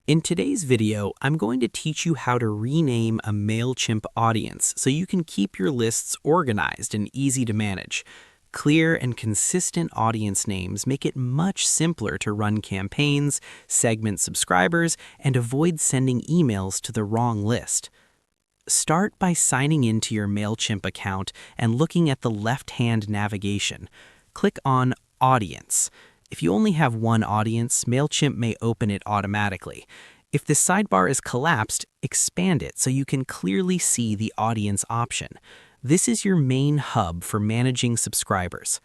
In today's video, I'm going to teach you how to rename a Mailchimp audience so you can keep your lists organized and easy to manage. Clear and consistent audience names make it much simpler to run campaigns, segment subscribers, and avoid sending emails to the wrong list. Start by signing into your Mailchimp account and looking at the left-hand navigation. Click on Audience. If you only have one audience, Mailchimp may open it automatically. If the sidebar is collapsed, expand it so you can clearly see the audience option. This is your main hub for managing subscribers.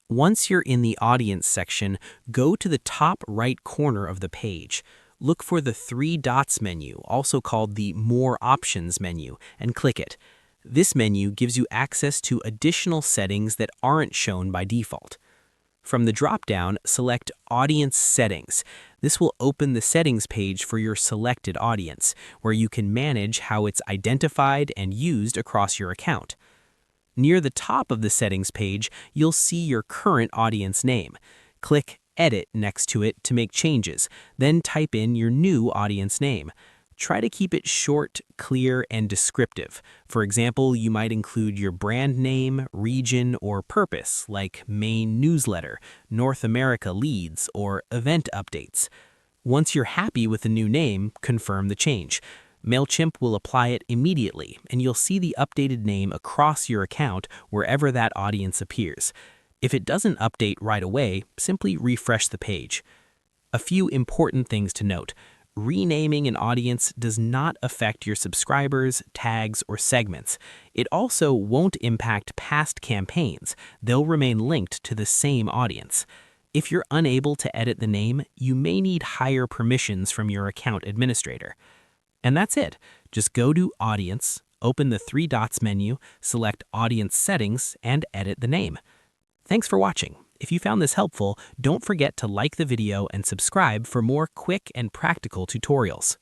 Once you're in the audience section, go to the top right corner of the page. Look for the three dots menu, also called the More Options menu, and click it. This menu gives you access to additional settings that aren't shown by default. From the drop-down, select Audience Settings. This will open the settings page for your selected audience, where you can manage how it's identified and used across your account. Near the top of the settings page, you'll see your current audience name. Click Edit next to it to make changes, then type in your new audience name. Try to keep it short, clear, and descriptive. For example, you might include your brand name, region, or purpose, like Main Newsletter, North America Leads, or Event Updates. Once you're happy with the new name, confirm the change. Mailchimp will apply it immediately, and you'll see the updated name across your account wherever that audience appears. If it doesn't update right away, simply refresh the page. A few important things to note. Renaming an audience does not affect your subscribers, tags, or segments. It also won't impact past campaigns. They'll remain linked to the same audience. If you're unable to edit the name, you may need higher permissions from your account administrator. And that's it. Just go to Audience, open the three dots menu, select Audience Settings, and edit the name. Thanks for watching. If you found this helpful, don't forget to like the video and subscribe for more quick and practical tutorials.